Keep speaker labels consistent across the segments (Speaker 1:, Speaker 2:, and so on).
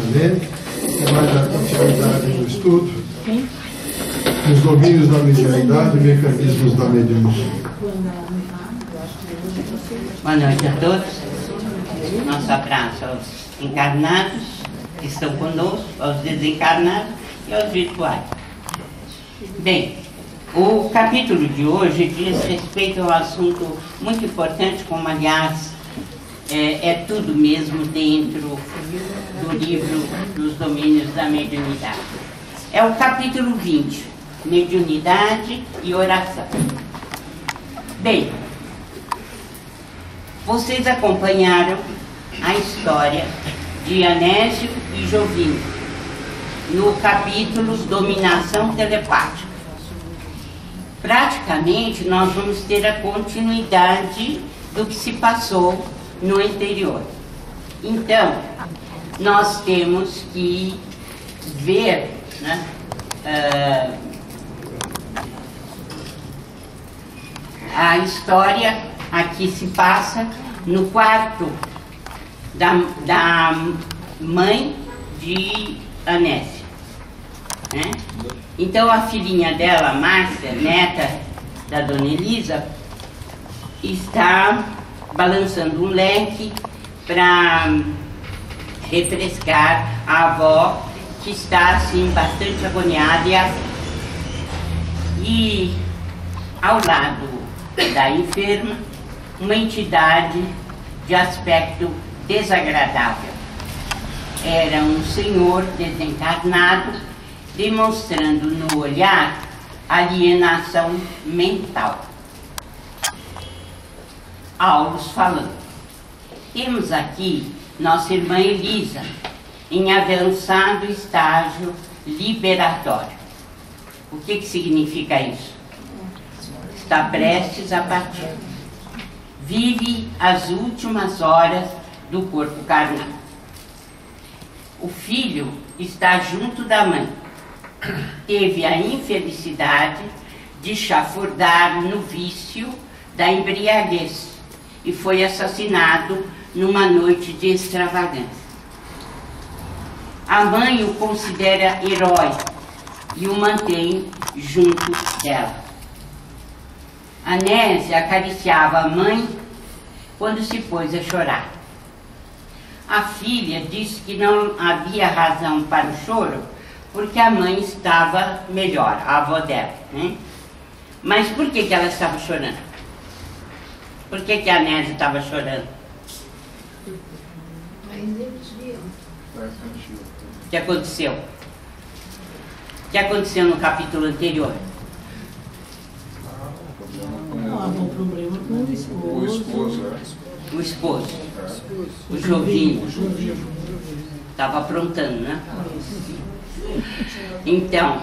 Speaker 1: ler, é mais a continuidade do estudo, os domínios da mediunidade e mecanismos da mediunidade.
Speaker 2: Boa noite a todos. Nosso abraço aos encarnados que estão conosco, aos desencarnados e aos virtuais. Bem, o capítulo de hoje diz respeito a um assunto muito importante, como aliás é tudo mesmo dentro do livro dos domínios da mediunidade. É o capítulo 20, mediunidade e oração. Bem, vocês acompanharam a história de Anésio e Jovino no capítulo Dominação Telepática. Praticamente nós vamos ter a continuidade do que se passou no anterior. Então, nós temos que ver, né, a história aqui se passa no quarto da mãe de Anésio, né? Então a filhinha dela, Márcia, neta da dona Elisa, está balançando um leque para refrescar a avó, que está assim bastante agoniada, e ao lado da enferma, uma entidade de aspecto desagradável. Era um senhor desencarnado, demonstrando no olhar alienação mental. Aulos falando. Temos aqui nossa irmã Elisa, em avançado estágio liberatório. O que significa isso? Está prestes a partir. Vive as últimas horas do corpo carnal. O filho está junto da mãe. Teve a infelicidade de chafurdar no vício da embriaguez e foi assassinado numa noite de extravagância. A mãe o considera herói e o mantém junto dela. Anésia acariciava a mãe quando se pôs a chorar. A filha disse que não havia razão para o choro, porque a mãe estava melhor, a avó dela, né? Mas por que ela estava chorando? Por que a Anésia estava chorando? O que aconteceu? O que aconteceu no capítulo anterior?
Speaker 3: Um problema com o esposo.
Speaker 2: O esposo. O Jovinho. Estava aprontando, né? Então,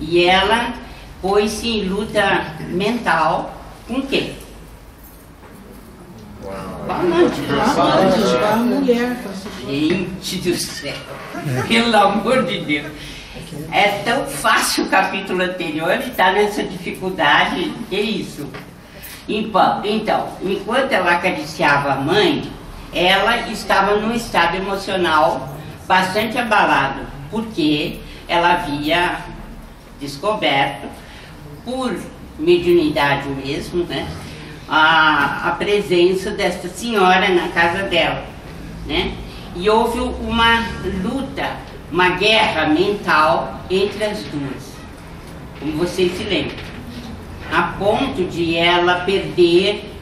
Speaker 2: e ela pôs-se em luta mental com quem? Boa noite.
Speaker 3: A mulher.
Speaker 2: Gente do céu, pelo amor de Deus. É tão fácil o capítulo anterior e está nessa dificuldade, que isso? Então, enquanto ela acariciava a mãe, ela estava num estado emocional bastante abalado, porque ela havia descoberto, por mediunidade mesmo, né, a presença desta senhora na casa dela, né? E houve uma luta, uma guerra mental entre as duas, como vocês se lembram, a ponto de ela perder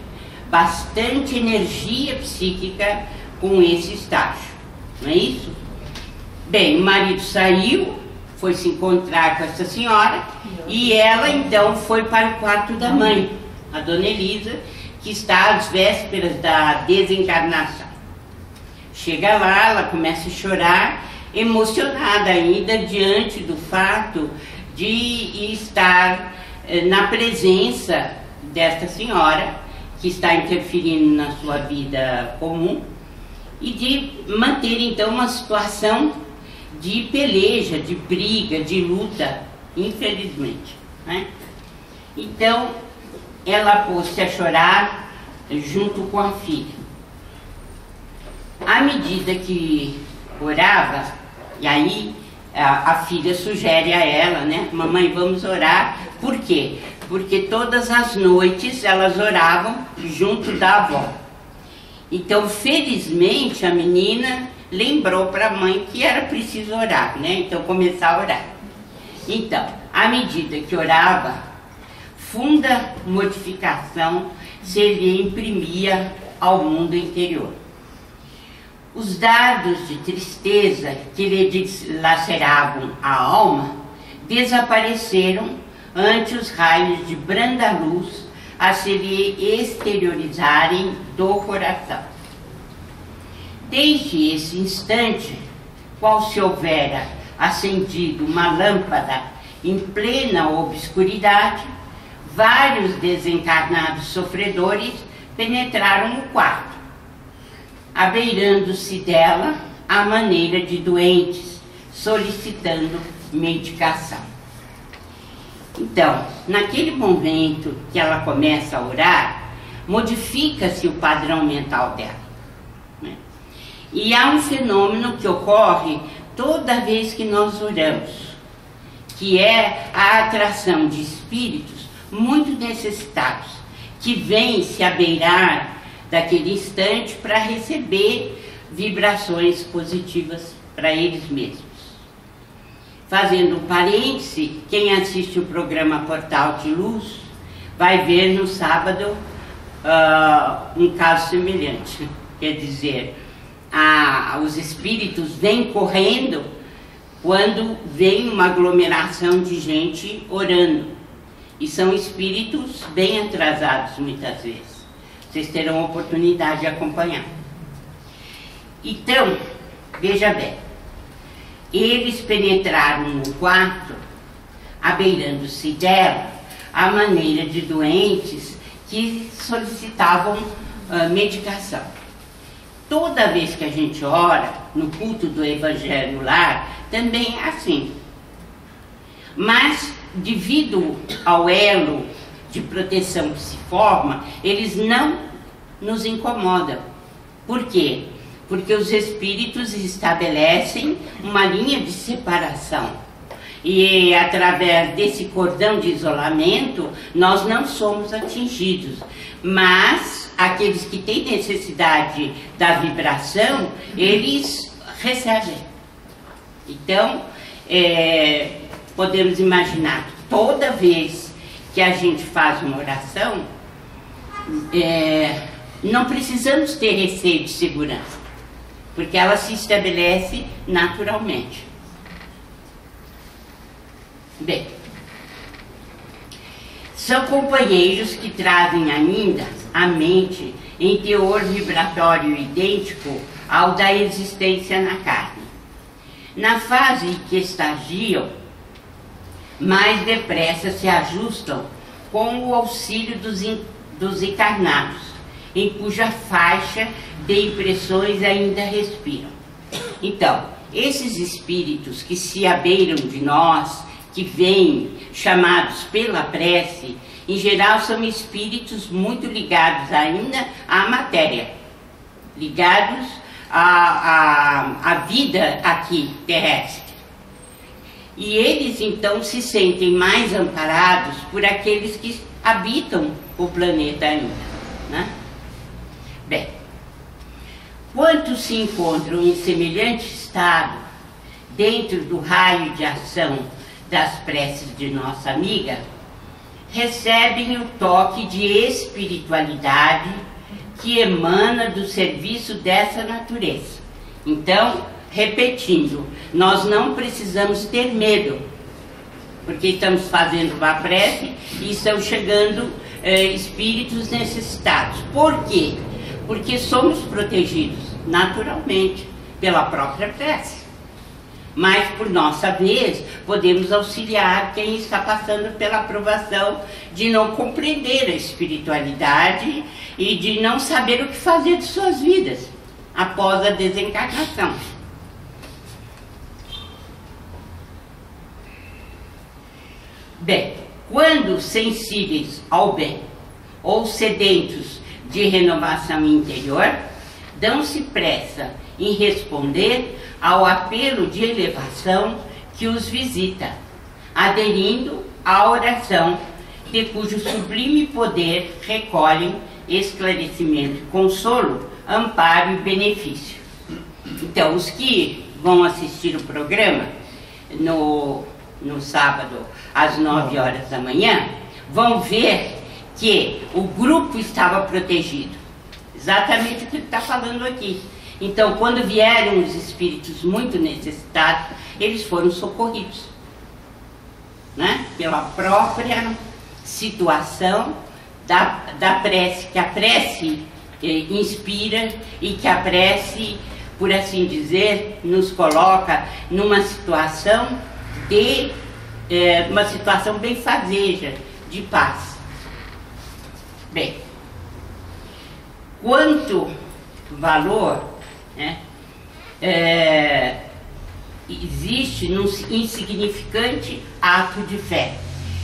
Speaker 2: bastante energia psíquica com esse estágio, não é isso? Bem, o marido saiu, foi se encontrar com essa senhora, e ela então foi para o quarto da mãe, a dona Elisa, que está às vésperas da desencarnação. Chega lá, ela começa a chorar, emocionada ainda diante do fato de estar na presença desta senhora, que está interferindo na sua vida comum, e de manter então uma situação de peleja, de briga, de luta, infelizmente, né? Então, ela pôs-se a chorar junto com a filha. À medida que orava, E aí a filha sugere a ela, né? Mamãe, vamos orar. Por quê? Porque todas as noites elas oravam junto da avó. Então, felizmente, a menina lembrou para a mãe que era preciso orar, né? Então, começar a orar. Então, à medida que orava, funda modificação se lhe imprimia ao mundo interior. Os dardos de tristeza que lhe dilaceravam a alma desapareceram ante os raios de branda luz a se lhe exteriorizarem do coração. Desde esse instante, qual se houvera acendido uma lâmpada em plena obscuridade, vários desencarnados sofredores penetraram no quarto, abeirando-se dela à maneira de doentes, solicitando medicação. Então, naquele momento que ela começa a orar, modifica-se o padrão mental dela, né? E há um fenômeno que ocorre toda vez que nós oramos, que é a atração de espíritos muito necessitados, que vêm se abeirar daquele instante para receber vibrações positivas para eles mesmos. Fazendo um parêntese, quem assiste o programa Portal de Luz vai ver no sábado um caso semelhante. Quer dizer, os espíritos vêm correndo quando vem uma aglomeração de gente orando. E são espíritos bem atrasados muitas vezes. Vocês terão a oportunidade de acompanhar. Então, veja bem. Eles penetraram no quarto, abeirando-se dela, à maneira de doentes que solicitavam medicação. Toda vez que a gente ora, no culto do Evangelho no Lar, também é assim. Mas, devido ao elo de proteção que se forma, eles não nos incomodam. Por quê? Porque os espíritos estabelecem uma linha de separação. E através desse cordão de isolamento, nós não somos atingidos. Mas aqueles que têm necessidade da vibração, eles recebem. Então, podemos imaginar que toda vez que a gente faz uma oração, não precisamos ter receio de segurança, porque ela se estabelece naturalmente. Bem, são companheiros que trazem ainda a mente em teor vibratório idêntico ao da existência na carne. Na fase em que estagiam, mais depressa se ajustam com o auxílio dos encarnados, em cuja faixa de impressões ainda respiram. Então, esses espíritos que se abeiram de nós, que vêm chamados pela prece, em geral são espíritos muito ligados ainda à matéria, ligados à vida aqui terrestre. E eles então se sentem mais amparados por aqueles que habitam o planeta ainda, né? Bem, quantos se encontram em semelhante estado dentro do raio de ação das preces de nossa amiga, recebem o toque de espiritualidade que emana do serviço dessa natureza. Então, repetindo, nós não precisamos ter medo, porque estamos fazendo uma prece e estão chegando espíritos necessitados. Por quê? Porque somos protegidos naturalmente pela própria prece. Mas, por nossa vez, podemos auxiliar quem está passando pela provação de não compreender a espiritualidade e de não saber o que fazer de suas vidas após a desencarnação. Bem, quando sensíveis ao bem ou sedentos de renovação interior, dão-se pressa em responder ao apelo de elevação que os visita, aderindo à oração de cujo sublime poder recolhem esclarecimento, consolo, amparo e benefício. Então, os que vão assistir o programa no sábado às 9 horas da manhã vão ver que o grupo estava protegido, exatamente o que ele está falando aqui. Então, quando vieram os espíritos muito necessitados, eles foram socorridos, né? Pela própria situação da prece, que a prece inspira e que a prece, por assim dizer, nos coloca numa situação uma situação benfazeja, de paz. Bem, quanto valor, né, existe num insignificante ato de fé.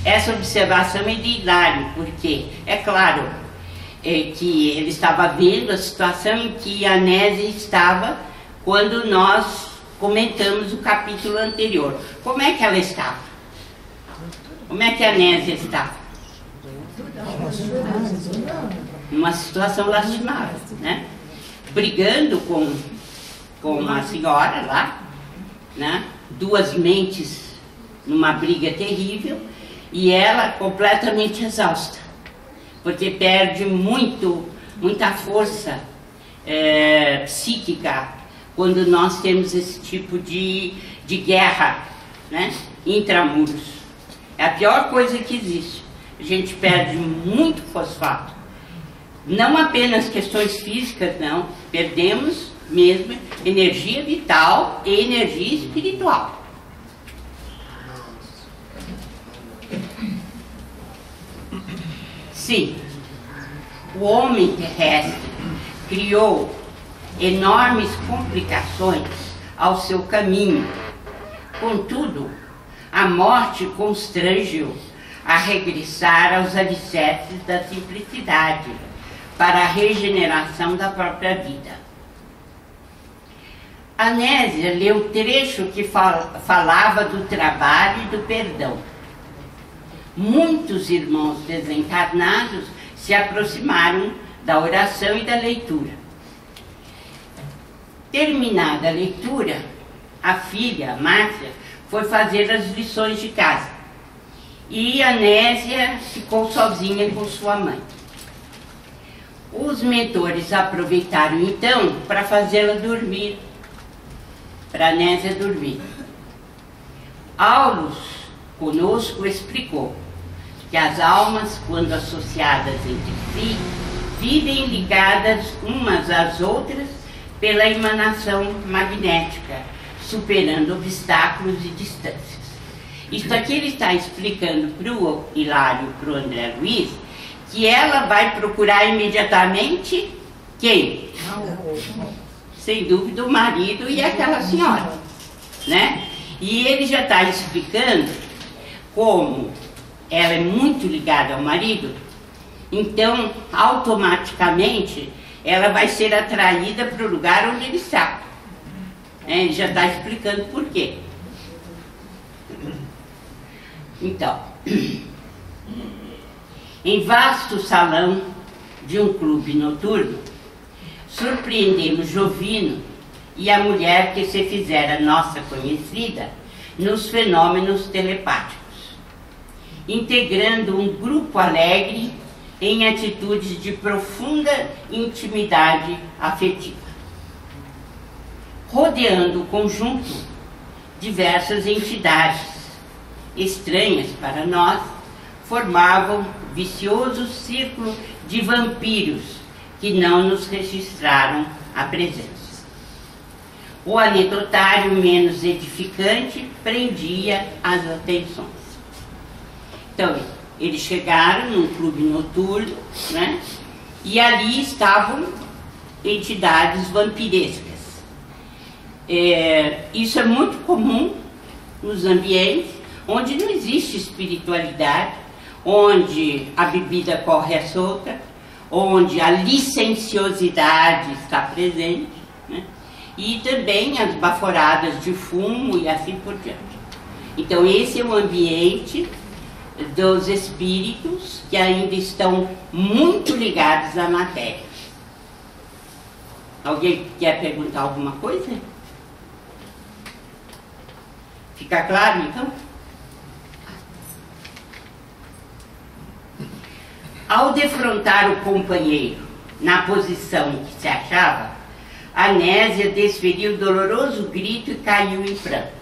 Speaker 2: Essa observação é de Hilário, porque é claro que ele estava vendo a situação em que a Anésia estava quando nós comentamos o capítulo anterior. Como é que ela estava? Como é que a Anésia estava? Numa situação lastimável, né? Brigando com a senhora lá, né? Duas mentes numa briga terrível, e ela completamente exausta, porque perde muita força psíquica quando nós temos esse tipo de guerra, né, intramuros. É a pior coisa que existe. A gente perde muito fosfato. Não apenas questões físicas, não. Perdemos mesmo energia vital e energia espiritual. Sim, o homem terrestre criou enormes complicações ao seu caminho. Contudo, a morte constrange-o a regressar aos alicerces da simplicidade para a regeneração da própria vida. Anésia leu trecho que falava do trabalho e do perdão. Muitos irmãos desencarnados se aproximaram da oração e da leitura. Terminada a leitura, a filha, Márcia, foi fazer as lições de casa. E Anésia ficou sozinha com sua mãe. Os mentores aproveitaram então para fazê-la dormir, para Anésia dormir. Aulus conosco explicou que as almas, quando associadas entre si, vivem ligadas umas às outras pela emanação magnética, superando obstáculos e distâncias. Isto aqui ele está explicando para o Hilário, para o André Luiz, que ela vai procurar imediatamente quem? Sem dúvida o marido e aquela senhora, né? E ele já está explicando como ela é muito ligada ao marido, então automaticamente ela vai ser atraída para o lugar onde ele está. Ele já está explicando por quê. Então, em vasto salão de um clube noturno, surpreendemos Jovino e a mulher que se fizera nossa conhecida nos fenômenos telepáticos, integrando um grupo alegre em atitudes de profunda intimidade afetiva. Rodeando o conjunto, diversas entidades, estranhas para nós, formavam vicioso círculo de vampiros que não nos registraram a presença. O anedotário menos edificante prendia as atenções. Então, eles chegaram num clube noturno, né? E ali estavam entidades vampirescas. Isso é muito comum nos ambientes onde não existe espiritualidade, onde a bebida corre à solta, onde a licenciosidade está presente, né? e também as baforadas de fumo e assim por diante. Então esse é o ambiente dos espíritos que ainda estão muito ligados à matéria. Alguém quer perguntar alguma coisa? Fica claro, então? Ao defrontar o companheiro na posição em que se achava, Anésia desferiu doloroso grito e caiu em pranto.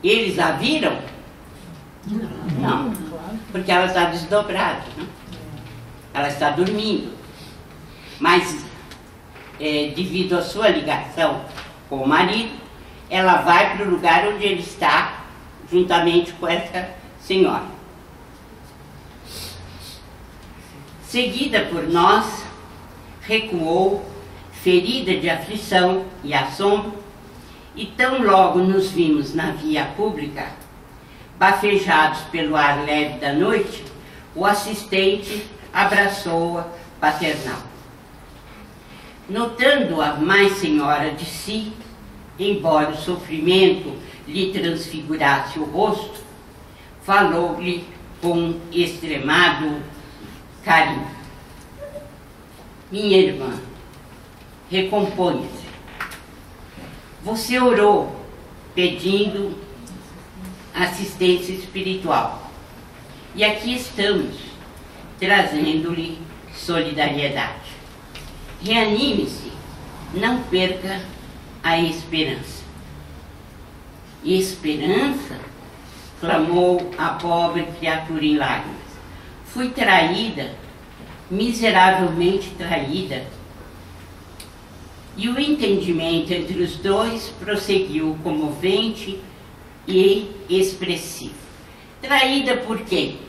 Speaker 2: Eles a viram? Não, porque ela está desdobrada, né? Ela está dormindo. Mas, devido à sua ligação com o marido, ela vai para o lugar onde ele está, juntamente com essa senhora. Seguida por nós, recuou, ferida de aflição e assombro, e tão logo nos vimos na via pública, bafejados pelo ar leve da noite, o assistente abraçou-a paternal. Notando-a mais senhora de si, embora o sofrimento lhe transfigurasse o rosto, falou-lhe com extremado carinho: minha irmã, recomponha-se. Você orou pedindo assistência espiritual. E aqui estamos, trazendo-lhe solidariedade. Reanime-se, não perca a esperança. Esperança? Clamou a pobre criatura em lágrimas. Fui traída, miseravelmente traída. E o entendimento entre os dois prosseguiu comovente e expressivo. Traída por quem?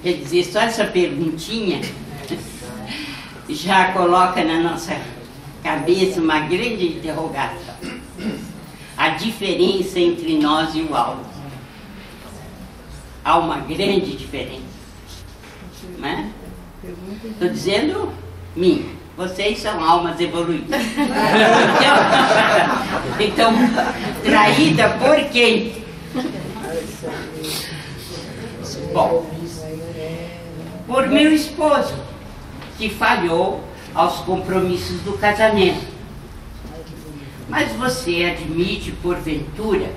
Speaker 2: Quer dizer, só essa perguntinha já coloca na nossa cabeça uma grande interrogação. A diferença entre nós e o alvo. Há uma grande diferença. Né? Estou dizendo mim. Vocês são almas evoluídas. Então, traída por quem? Bom, por meu esposo, que falhou aos compromissos do casamento. Mas você admite, porventura,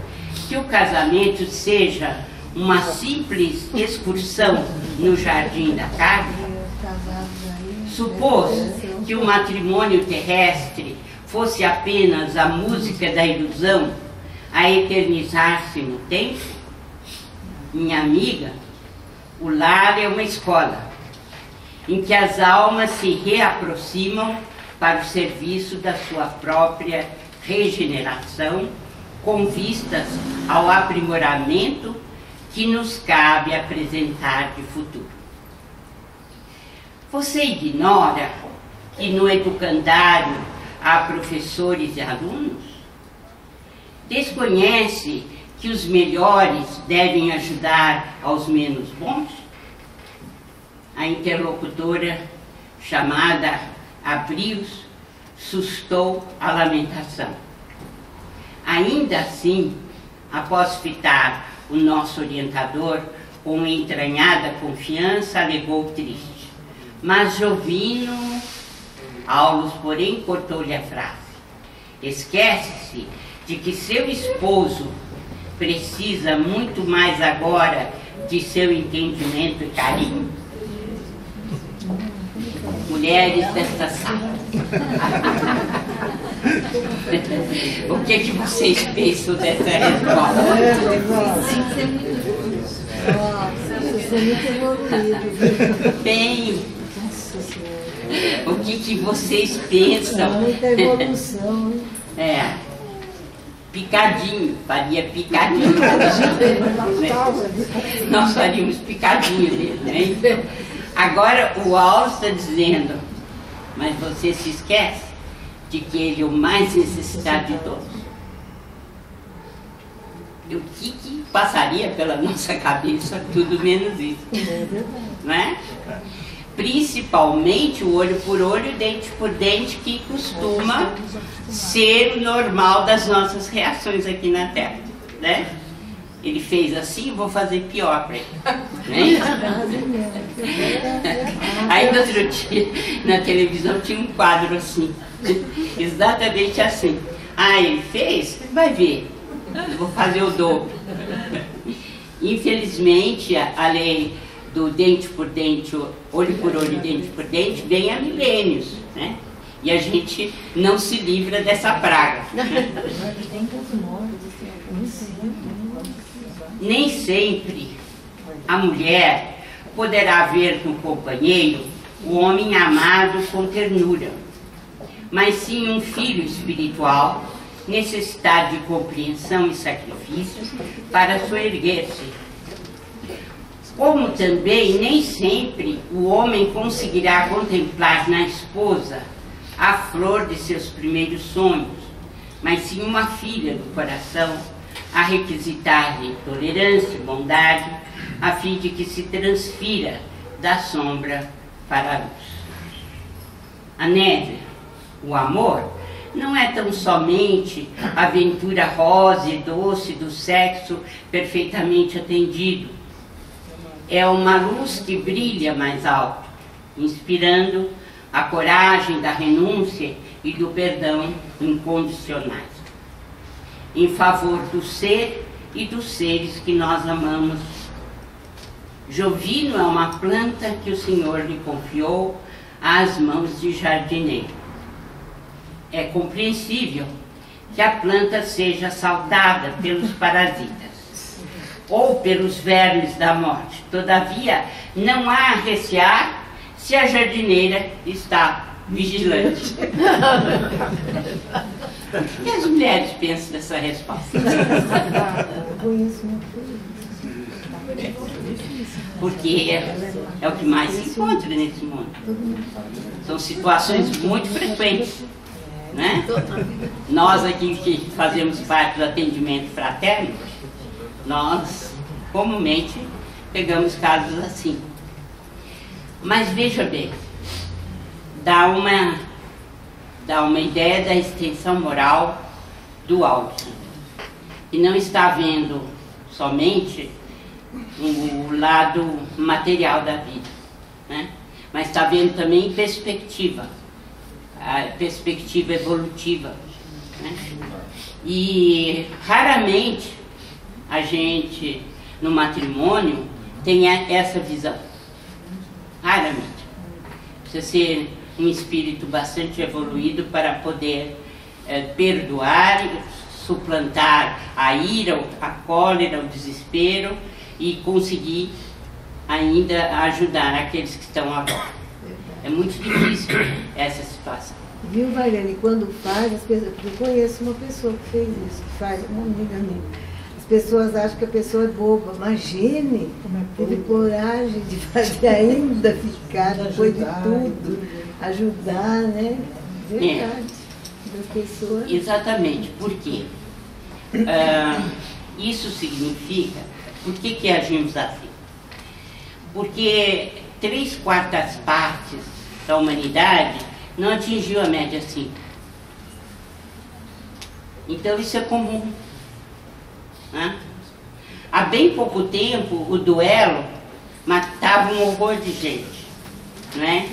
Speaker 2: que o casamento seja uma simples excursão no jardim da carne? Supôs que o matrimônio terrestre fosse apenas a música da ilusão a eternizar-se no tempo? Minha amiga, o lar é uma escola em que as almas se reaproximam para o serviço da sua própria regeneração, com vistas ao aprimoramento que nos cabe apresentar de futuro. Você ignora que no educandário há professores e alunos? Desconhece que os melhores devem ajudar aos menos bons? A interlocutora, chamada Abrios, sustou a lamentação. Ainda assim, após fitar o nosso orientador com entranhada confiança, alegou triste. Mas Jovino Aulos, porém, cortou-lhe a frase. Esquece-se de que seu esposo precisa muito mais agora de seu entendimento e carinho. Mulheres desta sala, o que é que vocês pensam dessa resposta?
Speaker 3: Você é muito evoluído.
Speaker 2: Bem, o que vocês pensam?
Speaker 3: Muita evolução, hein?
Speaker 2: É, picadinho, faria picadinho. Nós faríamos picadinho dele, né? Agora o Aulos está dizendo, mas você se esquece de que ele é o mais necessitado de todos. o que passaria pela nossa cabeça, tudo menos isso. Não é? Principalmente o olho por olho, dente por dente, que costuma ser o normal das nossas reações aqui na Terra, né? Ele fez assim, vou fazer pior para ele. Né? Aí no outro dia, na televisão, tinha um quadro assim, exatamente assim. Ah, ele fez? Vai ver, eu vou fazer o dobro. Infelizmente, a lei do dente por dente, olho por olho, dente por dente, vem há milênios, né? E a gente não se livra dessa praga. Né? Nem sempre a mulher poderá ver no companheiro o homem amado com ternura, mas sim um filho espiritual, necessidade de compreensão e sacrifício para soerguer-se. Como também nem sempre o homem conseguirá contemplar na esposa a flor de seus primeiros sonhos, mas sim uma filha do coração, a requisitar-lhe tolerância e bondade, a fim de que se transfira da sombra para a luz. A neve, o amor, não é tão somente a aventura rosa e doce do sexo perfeitamente atendido. É uma luz que brilha mais alto, inspirando a coragem da renúncia e do perdão incondicionais, em favor do ser e dos seres que nós amamos. Jovino é uma planta que o Senhor lhe confiou às mãos de jardineiro. É compreensível que a planta seja assaltada pelos parasitas ou pelos vermes da morte. Todavia, não há a recear se a jardineira está vigilante. O que as mulheres pensam dessa resposta? Porque é o que mais se encontra nesse mundo. São situações muito frequentes, né? Nós aqui que fazemos parte do atendimento fraterno, nós comumente pegamos casos assim. Mas veja bem, dá uma ideia da extensão moral do áudio. E não está vendo somente o lado material da vida, né? Mas está vendo também perspectiva, a perspectiva evolutiva, né? E raramente a gente, no matrimônio, tem essa visão. Raramente. Precisa ser um espírito bastante evoluído para poder perdoar, suplantar a ira, a cólera, o desespero e conseguir ainda ajudar aqueles que estão à volta. É muito difícil essa situação.
Speaker 4: Viu, Vairane? Quando faz, as pessoas, eu conheço uma pessoa que fez isso, que faz, uma amiga minha. As pessoas acham que a pessoa é boba. Imagine, teve coragem de fazer ainda ficar, depois de tudo, ajudar, né? Verdade. Da pessoa.
Speaker 2: Exatamente. Por quê? Isso significa, por que agimos assim? Porque 3/4 partes da humanidade não atingiu a média 5. Então isso é comum. Né? Há bem pouco tempo o duelo matava um horror de gente. Né?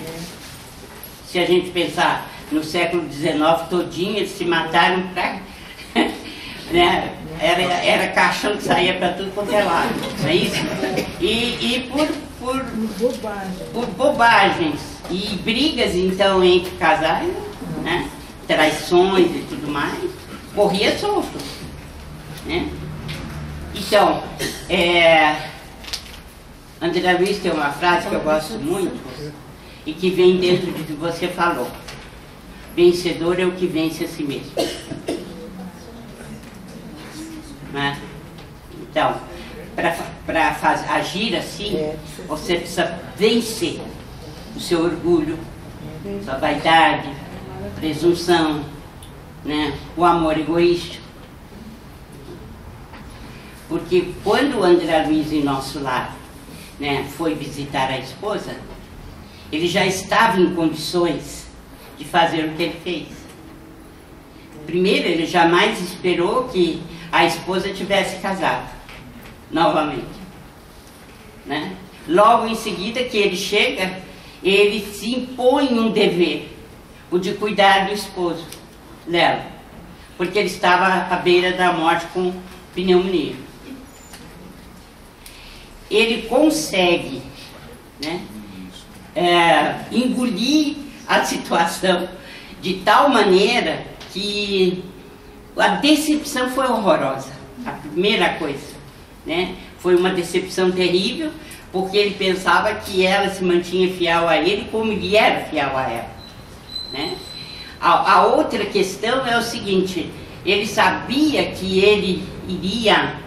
Speaker 2: Se a gente pensar no século XIX todinho, eles se mataram para... né? Era caixão que saía para tudo quanto é lado, não é isso? E por bobagens e brigas então entre casais, né? Traições e tudo mais, corria solto, né? Então, André Luiz tem uma frase que eu gosto muito e que vem dentro do que você falou: vencedor é o que vence a si mesmo. Né? Então, para agir assim, você precisa vencer o seu orgulho, sua vaidade, presunção, né? O amor egoísta. Porque quando o André Luiz em Nosso Lar, né, foi visitar a esposa, ele já estava em condições de fazer o que ele fez. Primeiro, ele jamais esperou que a esposa tivesse casado novamente, né? Logo em seguida que ele chega, ele se impõe um dever, o de cuidar do esposo dela, porque ele estava à beira da morte com pneumonia. Ele consegue, né, engolir a situação de tal maneira que a decepção foi horrorosa. A primeira coisa, né, foi uma decepção terrível, porque ele pensava que ela se mantinha fiel a ele como ele era fiel a ela, né? A outra questão é o seguinte: ele sabia que ele iria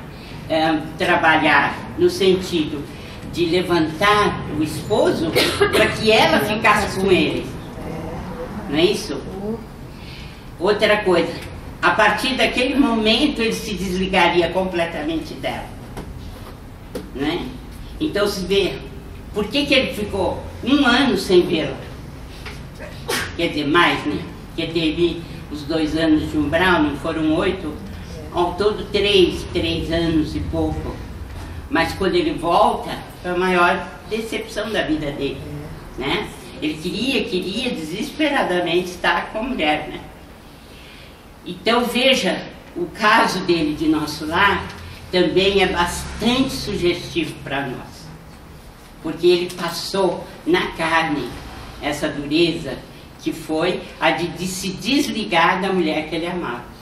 Speaker 2: trabalhar no sentido de levantar o esposo para que ela ficasse com ele, não é isso? Outra coisa, a partir daquele momento ele se desligaria completamente dela, né? Então se vê, por que ele ficou 1 ano sem vê-la? Quer dizer, mais, né? Porque teve os 2 anos de umbral, não foram 8, ao todo 3 anos e pouco. Mas quando ele volta, foi a maior decepção da vida dele, né? Ele queria desesperadamente estar com a mulher, né? Então veja, o caso dele de Nosso Lar também é bastante sugestivo para nós, porque ele passou na carne essa dureza que foi a de se desligar da mulher que ele amava.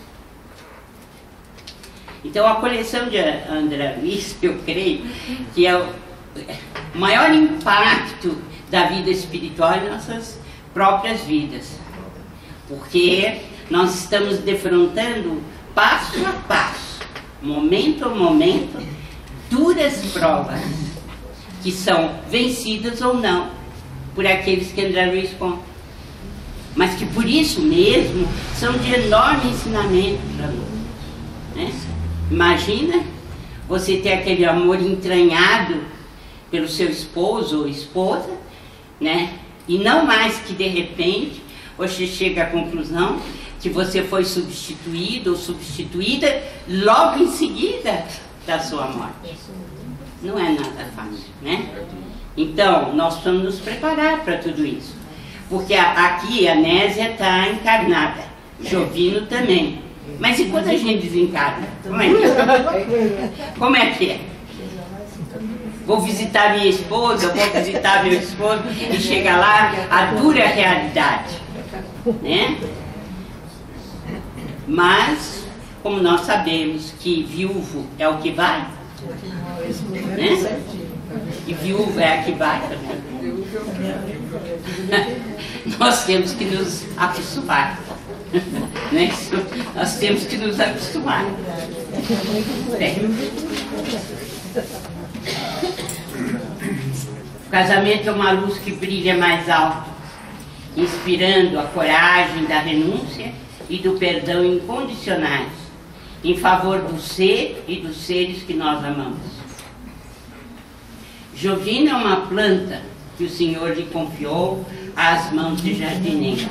Speaker 2: Então a coleção de André Luiz, eu creio que é o maior impacto da vida espiritual em nossas próprias vidas, porque nós estamos defrontando passo a passo, momento a momento, duras provas que são vencidas ou não por aqueles que André Luiz conta, mas que por isso mesmo são de enorme ensinamento para nós, né? Imagina você ter aquele amor entranhado pelo seu esposo ou esposa, né? E não mais que de repente você chega à conclusão que você foi substituído ou substituída logo em seguida da sua morte. Não é nada fácil, né? Então, nós precisamos nos preparar para tudo isso. Porque aqui a Nésia está encarnada, Jovino também. Mas e quando a gente desencarna? Como é que é? Como é que é? Vou visitar minha esposa, vou visitar meu esposo, e chega lá a dura realidade, né? Mas, como nós sabemos que viúvo é o que vai, né? E viúva é a que vai também. Nós temos que nos acostumar, né? Nós temos que nos acostumar. O casamento é uma luz que brilha mais alto, inspirando a coragem da renúncia e do perdão incondicionais em favor do ser e dos seres que nós amamos. Jovino é uma planta que o Senhor lhe confiou às mãos de jardineiro.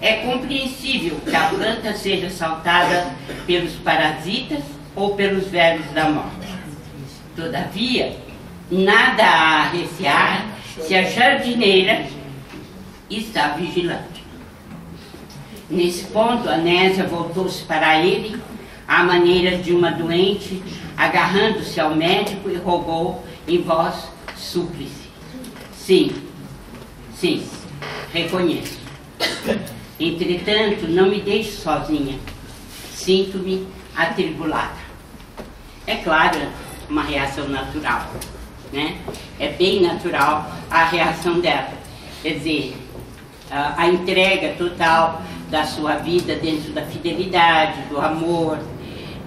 Speaker 2: É compreensível que a planta seja assaltada pelos parasitas ou pelos vermes da morte. Todavia, nada há a recear se a jardineira está vigilante. Nesse ponto, a Nésia voltou-se para ele à maneira de uma doente, agarrando-se ao médico e rogou em voz súplice: sim, sim, reconheço. Entretanto, não me deixe sozinha. Sinto-me atribulada. É claro, uma reação natural, né? É bem natural a reação dela. Quer dizer, a entrega total da sua vida dentro da fidelidade, do amor,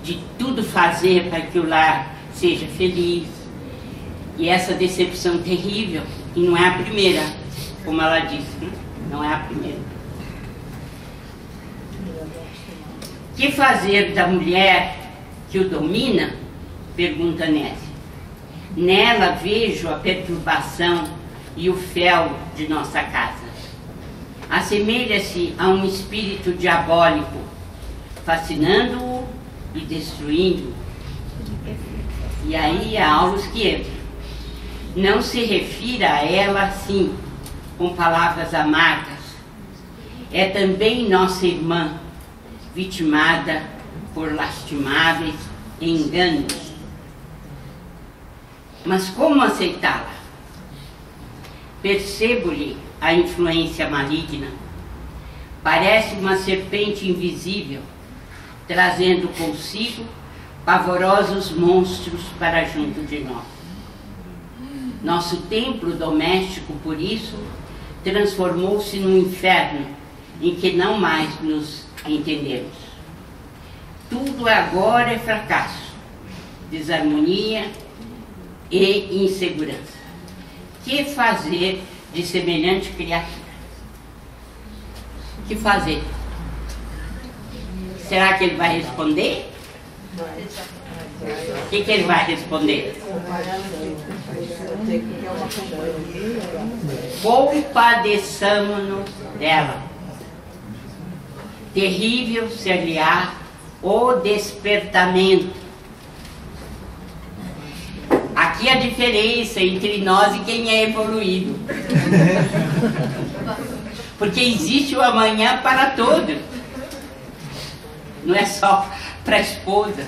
Speaker 2: de tudo fazer para que o lar seja feliz. E essa decepção terrível, e não é a primeira, como ela disse, né? Não é a primeira. Que fazer da mulher que o domina? Pergunta Nésia. Nela vejo a perturbação e o fel de nossa casa. Assemelha-se a um espírito diabólico, fascinando-o e destruindo-o. E aí há Aulos que entra. Não se refira a ela assim, com palavras amargas. É também nossa irmã, vitimada por lastimáveis enganos. Mas como aceitá-la? Percebo-lhe a influência maligna. Parece uma serpente invisível, trazendo consigo pavorosos monstros para junto de nós. Nosso templo doméstico, por isso, transformou-se num inferno em que não mais nos entendemos. Tudo agora é fracasso, desarmonia e insegurança. Que fazer de semelhante criatura? Que fazer? Será que ele vai responder? O que ele vai responder? Compadeçamo-nos dela. Terrível ser-lhe-á o despertamento. Aqui a diferença entre nós e quem é evoluído. Porque existe o amanhã para todos. Não é só para a esposa.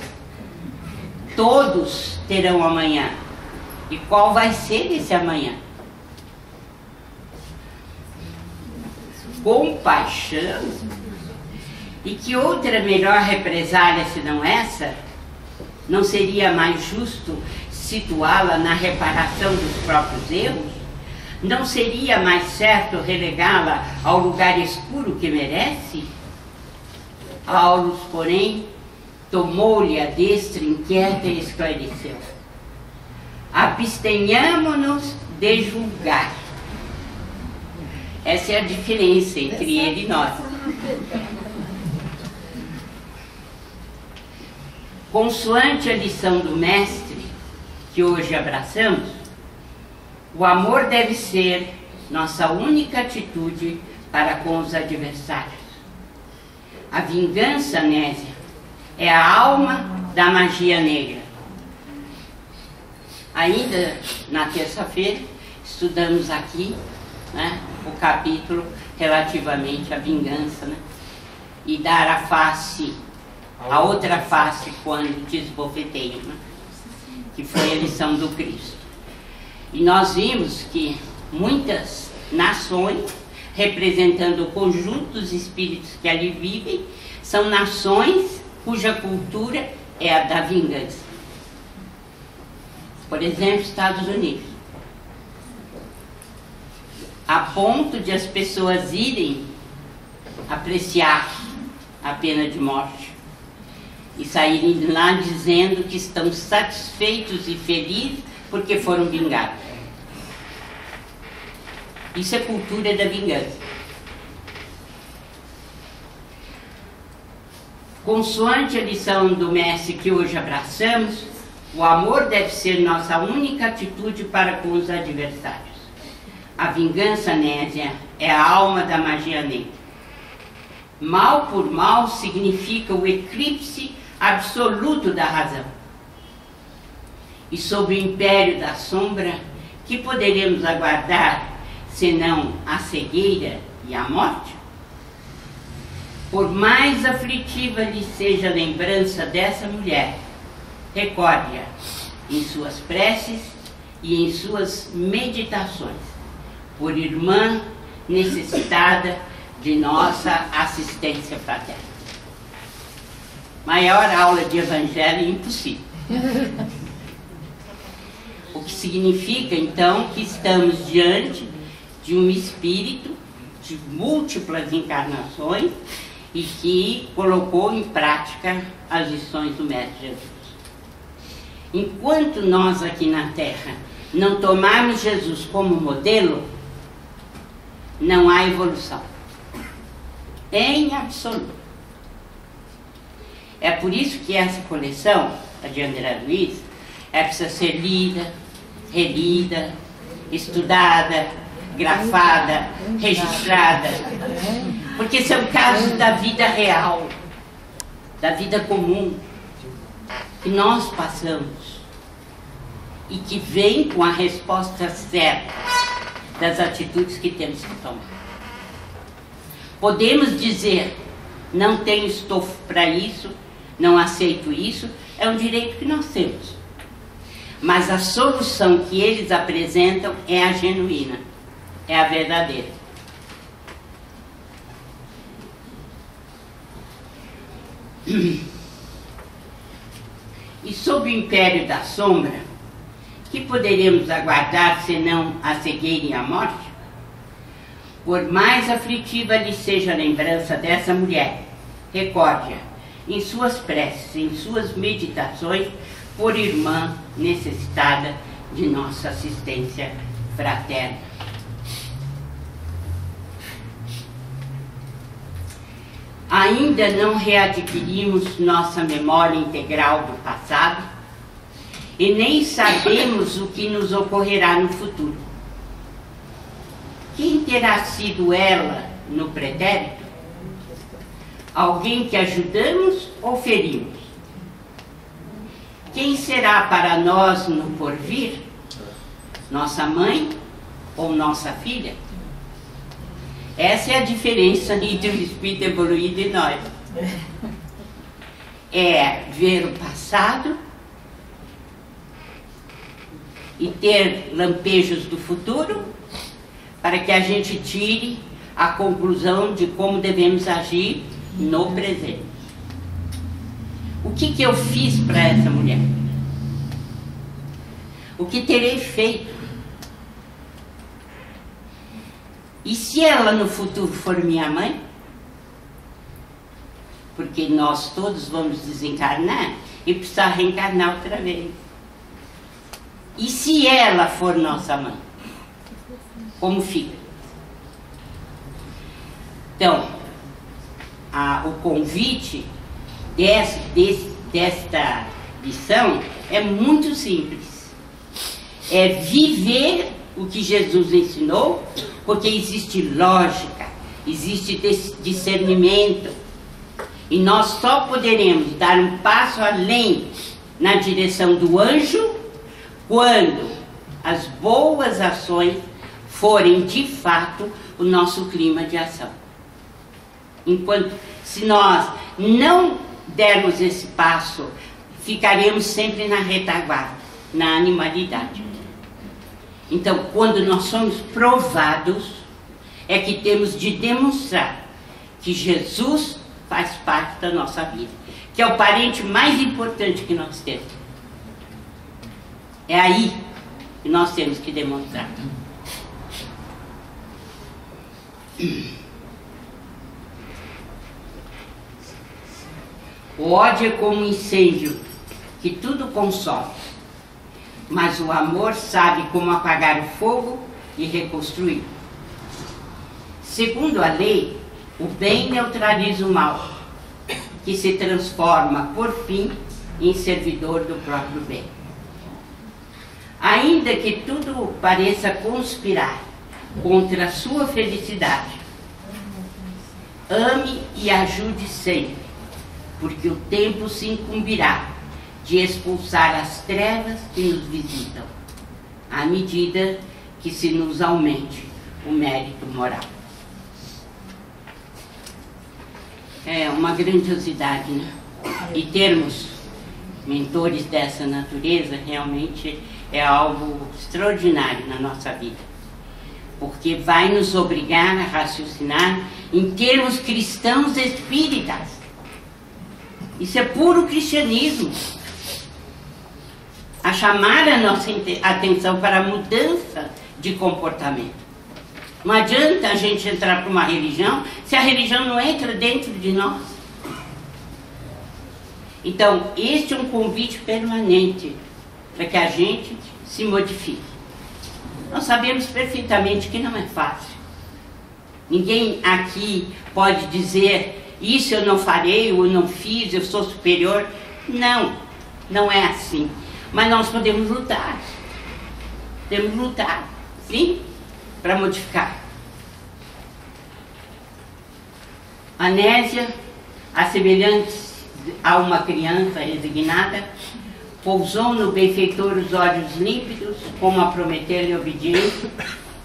Speaker 2: Todos terão amanhã. E qual vai ser esse amanhã? Compaixão. E que outra melhor represália senão essa? Não seria mais justo situá-la na reparação dos próprios erros? Não seria mais certo relegá-la ao lugar escuro que merece? Aulos, porém, tomou-lhe a destra inquieta e esclareceu. Abstenhamo-nos de julgar. Essa é a diferença entre ele e nós. Consoante a lição do Mestre, que hoje abraçamos, o amor deve ser nossa única atitude para com os adversários. A vingança, Nésia, é a alma da magia negra. Ainda na terça-feira, estudamos aqui, né, o capítulo relativamente à vingança, né, e dar a face, a outra face quando te esbofeteiam, né, que foi a lição do Cristo. E nós vimos que muitas nações, representando o conjunto dos espíritos que ali vivem, são nações cuja cultura é a da vingança. Por exemplo, Estados Unidos. A ponto de as pessoas irem apreciar a pena de morte e saírem de lá dizendo que estão satisfeitos e felizes porque foram vingados. Isso é cultura da vingança. Consoante a lição do Mestre que hoje abraçamos, o amor deve ser nossa única atitude para com os adversários. A vingança, Nésia, é a alma da magia negra. Mal por mal significa o eclipse absoluto da razão. E sob o império da sombra, que poderemos aguardar senão a cegueira e a morte? Por mais aflitiva lhe seja a lembrança dessa mulher, recorde-a em suas preces e em suas meditações, por irmã necessitada de nossa assistência fraterna. Maior aula de evangelho impossível. O que significa, então, que estamos diante de um espírito de múltiplas encarnações e que colocou em prática as lições do Mestre Jesus. Enquanto nós aqui na Terra não tomarmos Jesus como modelo, não há evolução. Em absoluto. É por isso que essa coleção, a de André Luiz, precisa ser lida, relida, estudada, grafada, registrada, porque são casos da vida real, da vida comum, que nós passamos e que vem com a resposta certa das atitudes que temos que tomar. Podemos dizer, não tenho estofo para isso, não aceito isso, é um direito que nós temos. Mas a solução que eles apresentam é a genuína, é a verdadeira. E sob o império da sombra, que poderemos aguardar senão a cegueira e a morte? Por mais aflitiva lhe seja a lembrança dessa mulher, recorde-a em suas preces, em suas meditações, por irmã necessitada de nossa assistência fraterna. Ainda não readquirimos nossa memória integral do passado e nem sabemos o que nos ocorrerá no futuro. Quem terá sido ela no pretérito? Alguém que ajudamos ou ferimos? Quem será para nós no porvir? Nossa mãe ou nossa filha? Essa é a diferença entre o espírito evoluído e nós. É ver o passado e ter lampejos do futuro para que a gente tire a conclusão de como devemos agir no presente. O que eu fiz para essa mulher? O que terei feito? E se ela no futuro for minha mãe? Porque nós todos vamos desencarnar e precisar reencarnar outra vez. E se ela for nossa mãe? Como fica? Então, o convite desta lição é muito simples. É viver o que Jesus ensinou, porque existe lógica, existe discernimento, e nós só poderemos dar um passo além na direção do anjo quando as boas ações forem de fato o nosso clima de ação. Enquanto, se nós não dermos esse passo, ficaremos sempre na retaguarda, na animalidade. Então, quando nós somos provados, é que temos de demonstrar que Jesus faz parte da nossa vida, que é o parente mais importante que nós temos. É aí que nós temos que demonstrar. O ódio é como um incêndio que tudo consome, mas o amor sabe como apagar o fogo e reconstruir. Segundo a lei, o bem neutraliza o mal, que se transforma, por fim, em servidor do próprio bem. Ainda que tudo pareça conspirar contra a sua felicidade, ame e ajude sempre, porque o tempo se incumbirá de expulsar as trevas que nos visitam, à medida que se nos aumente o mérito moral. É uma grandiosidade, né? E termos mentores dessa natureza realmente é algo extraordinário na nossa vida, porque vai nos obrigar a raciocinar em termos cristãos espíritas. Isso é puro cristianismo. A chamar a nossa atenção para a mudança de comportamento. Não adianta a gente entrar para uma religião se a religião não entra dentro de nós. Então, este é um convite permanente para que a gente se modifique. Nós sabemos perfeitamente que não é fácil. Ninguém aqui pode dizer isso eu não farei, ou não fiz, eu sou superior. Não, não é assim. Mas nós podemos lutar. Podemos lutar, sim, para modificar. Anésia, assemelhante a uma criança resignada, pousou no benfeitor os olhos límpidos, como a prometer-lhe obediência,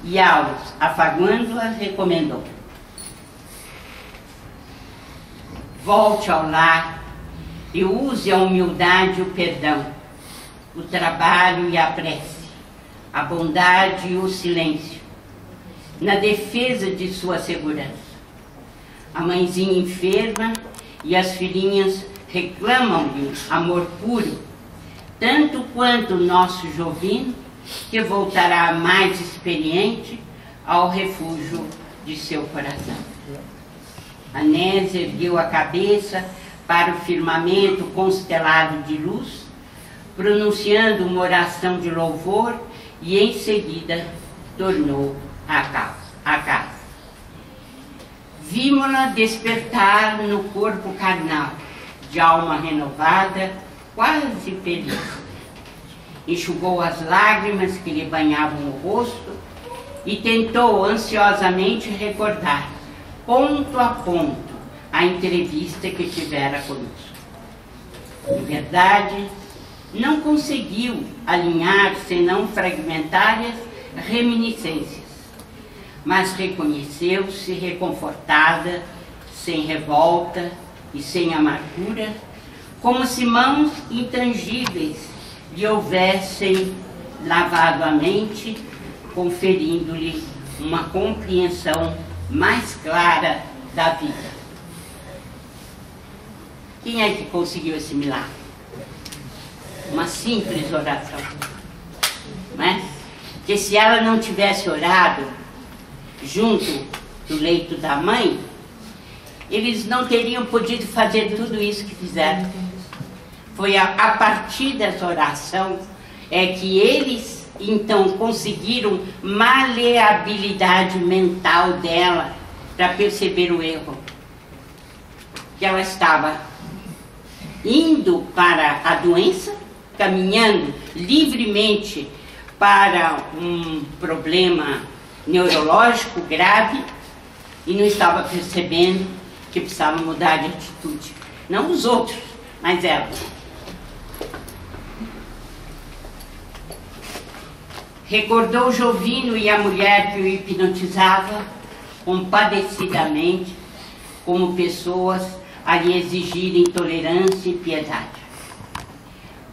Speaker 2: e Aulos, afagando-a, recomendou: volte ao lar e use a humildade e o perdão, o trabalho e a prece, a bondade e o silêncio, na defesa de sua segurança. A mãezinha enferma e as filhinhas reclamam-lhe amor puro, tanto quanto o nosso Jovino, que voltará mais experiente ao refúgio de seu coração. Anésia ergueu a cabeça para o firmamento constelado de luz, pronunciando uma oração de louvor, e em seguida tornou à casa. Vimos-la despertar no corpo carnal, de alma renovada, quase feliz. Enxugou as lágrimas que lhe banhavam o rosto e tentou ansiosamente recordar, ponto a ponto, a entrevista que tivera conosco. Em verdade, não conseguiu alinhar senão fragmentárias reminiscências, mas reconheceu-se reconfortada, sem revolta e sem amargura, como se mãos intangíveis lhe houvessem lavado a mente, conferindo-lhe uma compreensão mais clara da vida. Quem é que conseguiu esse milagre? Uma simples oração, não é? Porque se ela não tivesse orado junto do leito da mãe, eles não teriam podido fazer tudo isso que fizeram. Foi a partir dessa oração que eles então conseguiram maleabilidade mental dela para perceber o erro. Que ela estava indo para a doença, caminhando livremente para um problema neurológico grave, e não estava percebendo que precisava mudar de atitude. Não os outros, mas ela. Recordou Jovino e a mulher que o hipnotizava compadecidamente, como pessoas a lhe exigirem tolerância e piedade.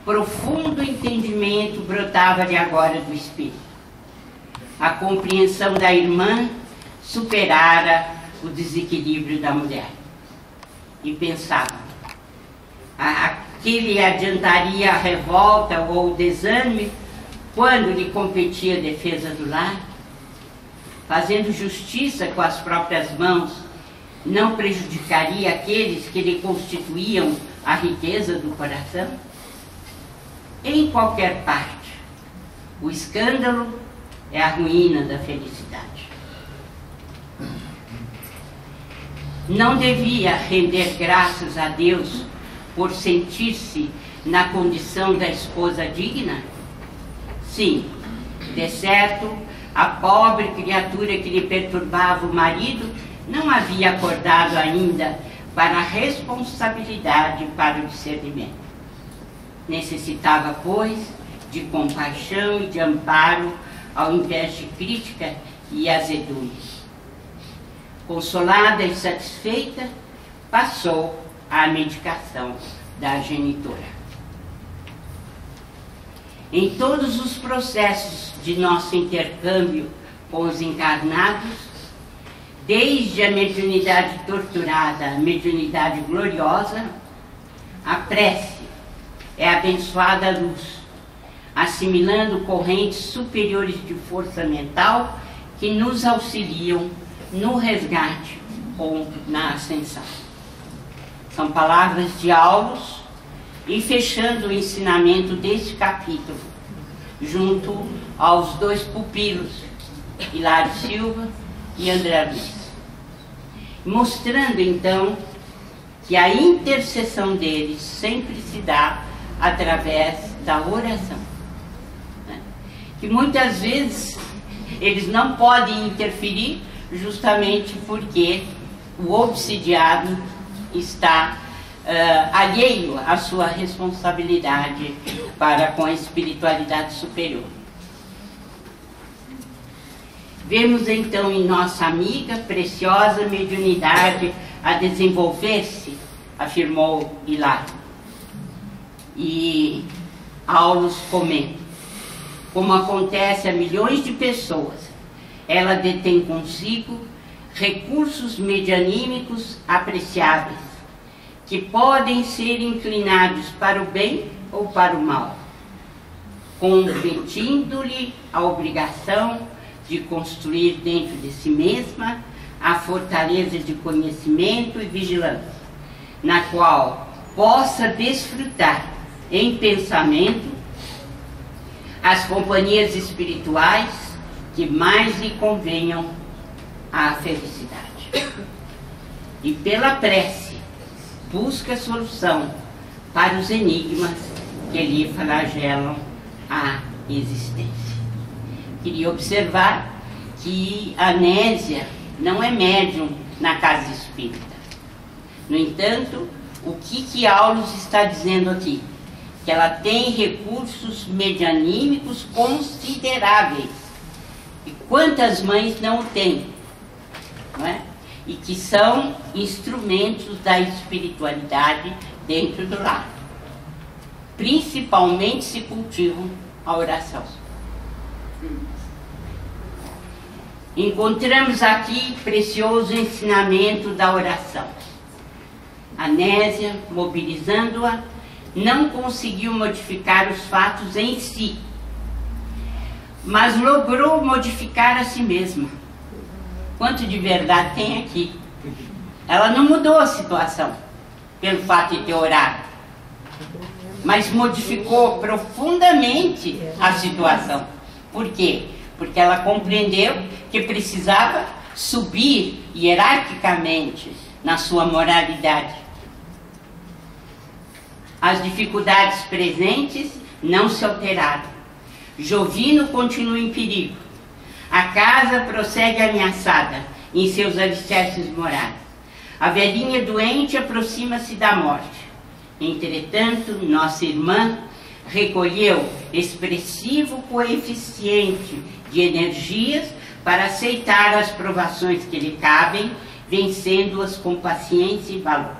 Speaker 2: Profundo entendimento brotava-lhe agora do espírito. A compreensão da irmã superara o desequilíbrio da mulher. E pensava, que lhe adiantaria a revolta ou o desânimo quando lhe competia a defesa do lar? Fazendo justiça com as próprias mãos, não prejudicaria aqueles que lhe constituíam a riqueza do coração? Em qualquer parte, o escândalo é a ruína da felicidade. Não devia render graças a Deus por sentir-se na condição da esposa digna? Sim, de certo, a pobre criatura que lhe perturbava o marido não havia acordado ainda para a responsabilidade e para o discernimento. Necessitava, pois, de compaixão e de amparo, ao invés de crítica e azedume. Consolada e satisfeita, passou à medicação da genitora. Em todos os processos de nosso intercâmbio com os encarnados, desde a mediunidade torturada à mediunidade gloriosa, a prece é abençoada luz, assimilando correntes superiores de força mental que nos auxiliam no resgate ou na ascensão. São palavras de Aulos, e fechando o ensinamento deste capítulo, junto aos dois pupilos, Hilário Silva e André Luiz, mostrando então que a intercessão deles sempre se dá através da oração. Né? Que muitas vezes eles não podem interferir justamente porque o obsidiado está alheio à sua responsabilidade para com a espiritualidade superior. Vemos então em nossa amiga preciosa mediunidade a desenvolver-se, afirmou Hilário. E Aulus comenta: como acontece a milhões de pessoas, ela detém consigo recursos medianímicos apreciáveis, que podem ser inclinados para o bem ou para o mal, competindo-lhe a obrigação de construir dentro de si mesma a fortaleza de conhecimento e vigilância, na qual possa desfrutar em pensamento as companhias espirituais que mais lhe convenham à felicidade. E pela prece busca solução para os enigmas que lhe flagelam a existência. Queria observar que a Nésia não é médium na casa espírita. No entanto, o que Aulus está dizendo aqui? Que ela tem recursos medianímicos consideráveis. E quantas mães não o têm? Não é? E que são instrumentos da espiritualidade dentro do lar. Principalmente se cultivam a oração. Encontramos aqui precioso ensinamento da oração. A Nésia, mobilizando-a, não conseguiu modificar os fatos em si, mas logrou modificar a si mesma. Quanto de verdade tem aqui? Ela não mudou a situação pelo fato de ter orado, mas modificou profundamente a situação. Por quê? Porque ela compreendeu que precisava subir hierarquicamente na sua moralidade. As dificuldades presentes não se alteraram. Jovino continua em perigo. A casa prossegue ameaçada em seus alicerces morais. A velhinha doente aproxima-se da morte. Entretanto, nossa irmã recolheu expressivo coeficiente de energias para aceitar as provações que lhe cabem, vencendo-as com paciência e valor.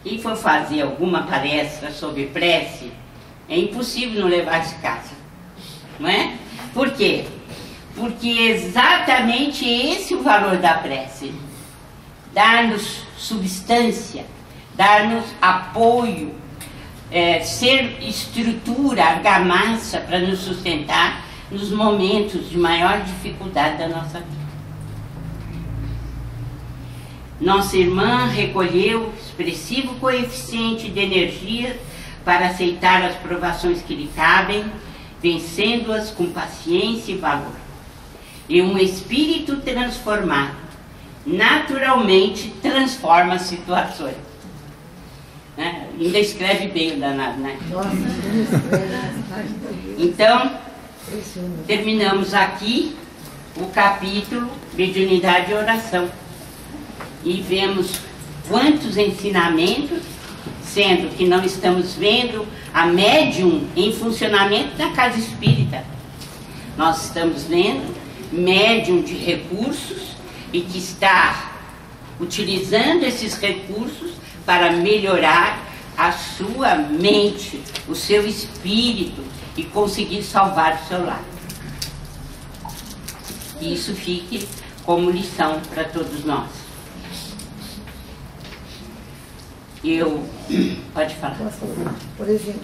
Speaker 2: Quem for fazer alguma palestra sobre prece, é impossível não levar de casa, não é? Por quê? Porque é exatamente esse o valor da prece. Dar-nos substância, dar-nos apoio, ser estrutura, argamassa para nos sustentar nos momentos de maior dificuldade da nossa vida. Nossa irmã recolheu expressivo coeficiente de energia para aceitar as provações que lhe cabem, vencendo-as com paciência e valor. E um espírito transformado naturalmente transforma as situações. Né? Ainda escreve bem o danado, né?
Speaker 4: Nossa,
Speaker 2: então, terminamos aqui o capítulo Mediunidade e Oração. E vemos quantos ensinamentos, sendo que não estamos vendo a médium em funcionamento da casa espírita. Nós estamos vendo médium de recursos e que está utilizando esses recursos para melhorar a sua mente, o seu espírito e conseguir salvar o seu lar. Que isso fique como lição para todos nós. Pode falar.
Speaker 4: Por exemplo,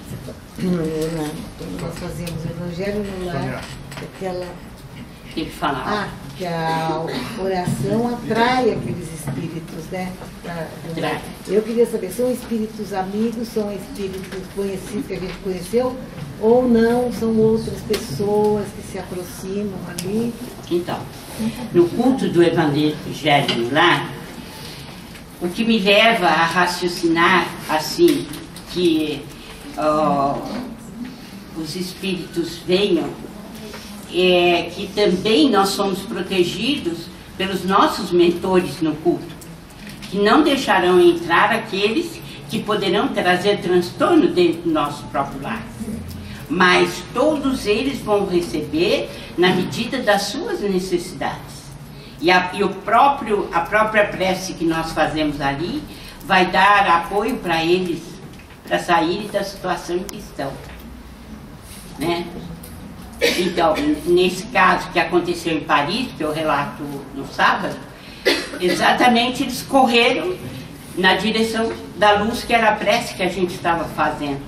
Speaker 4: quando nós fazemos o Evangelho no Lar, aquela...
Speaker 2: Tem que falar.
Speaker 4: Que a oração atrai aqueles espíritos, né?
Speaker 2: Atrai.
Speaker 4: Eu queria saber, são espíritos amigos, são espíritos conhecidos que a gente conheceu, ou não, são outras pessoas que se aproximam ali?
Speaker 2: Então, no culto do Evangelho no Lar, o que me leva a raciocinar assim, que os espíritos venham, é que também nós somos protegidos pelos nossos mentores no culto, que não deixarão entrar aqueles que poderão trazer transtorno dentro do nosso próprio lar. Mas todos eles vão receber na medida das suas necessidades. E a própria prece que nós fazemos ali vai dar apoio para eles, para saírem da situação em que estão. Né? Então, nesse caso que aconteceu em Paris, que eu relato no sábado, exatamente eles correram na direção da luz, que era a prece que a gente estava fazendo.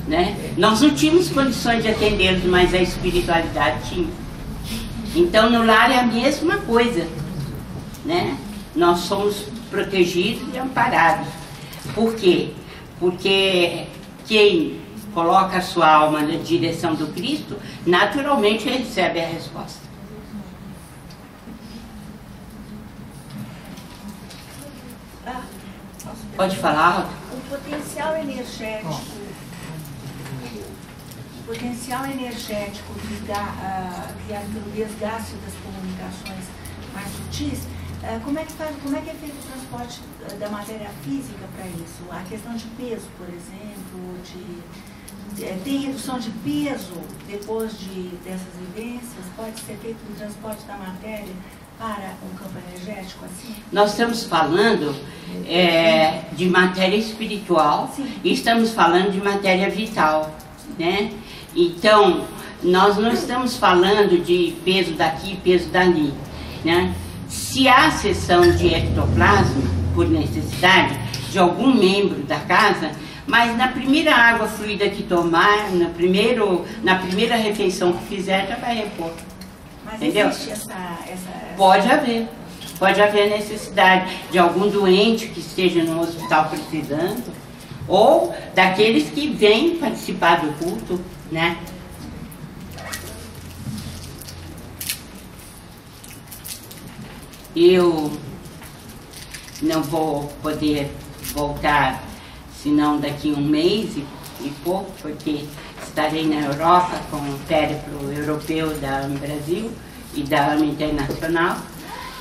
Speaker 2: Né? Nós não tínhamos condições de atendê-los, mas a espiritualidade tinha. Então, no lar é a mesma coisa. Né? Nós somos protegidos e amparados. Por quê? Porque quem coloca a sua alma na direção do Cristo, naturalmente recebe a resposta. Pode falar?
Speaker 5: O potencial energético pelo desgaste das comunicações mais sutis, como é que é feito o transporte da matéria física para isso? A questão de peso, por exemplo, tem redução de peso depois dessas vivências? Pode ser feito o transporte da matéria para um campo energético assim?
Speaker 2: Nós estamos falando de matéria espiritual. Sim. E estamos falando de matéria vital, né? Então, nós não estamos falando de peso daqui, peso dali, né? Se há sessão de ectoplasma, por necessidade, de algum membro da casa, mas na primeira água fluida que tomar, na primeira refeição que fizer, já vai repor.
Speaker 5: Mas
Speaker 2: entendeu?
Speaker 5: Existe essa...
Speaker 2: Pode haver necessidade de algum doente que esteja no hospital precisando, ou daqueles que vêm participar do culto, né? Eu não vou poder voltar senão daqui um mês e pouco, porque estarei na Europa com o périplo europeu da AME Brasil e da AME Internacional,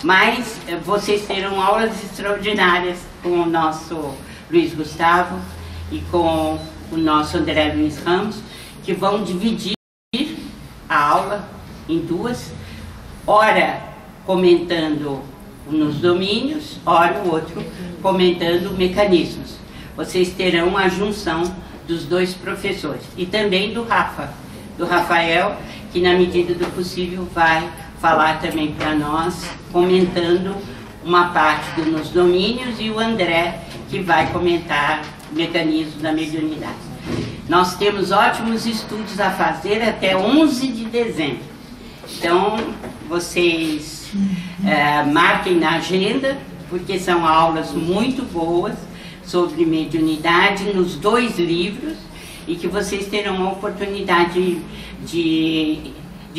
Speaker 2: mas vocês terão aulas extraordinárias com o nosso Luiz Gustavo e com o nosso André Luiz Ramos, que vão dividir a aula em duas, ora comentando nos domínios, ora o outro comentando mecanismos. Vocês terão a junção dos dois professores e também do Rafael, que na medida do possível vai falar também para nós, comentando uma parte nos domínios, e o André, que vai comentar mecanismos da mediunidade. Nós temos ótimos estudos a fazer até 11 de dezembro. Então, vocês marquem na agenda, porque são aulas muito boas sobre mediunidade nos 2 livros, e que vocês terão a oportunidade de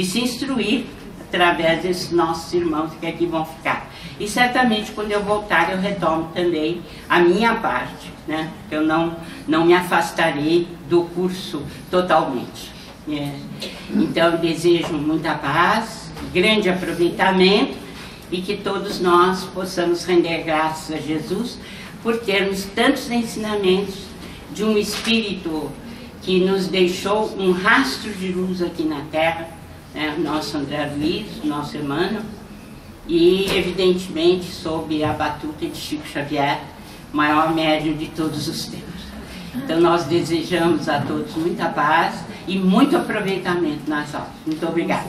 Speaker 2: se instruir através desses nossos irmãos que aqui vão ficar. E certamente quando eu voltar eu retomo também a minha parte, né? Eu não me afastarei do curso totalmente. Então eu desejo muita paz, grande aproveitamento, e que todos nós possamos render graças a Jesus por termos tantos ensinamentos de um Espírito que nos deixou um rastro de luz aqui na Terra, né? Nosso André Luiz, nosso Emmanuel, e evidentemente sob a batuta de Chico Xavier, maior médium de todos os tempos. Então nós desejamos a todos muita paz e muito aproveitamento nas aulas. Muito obrigada.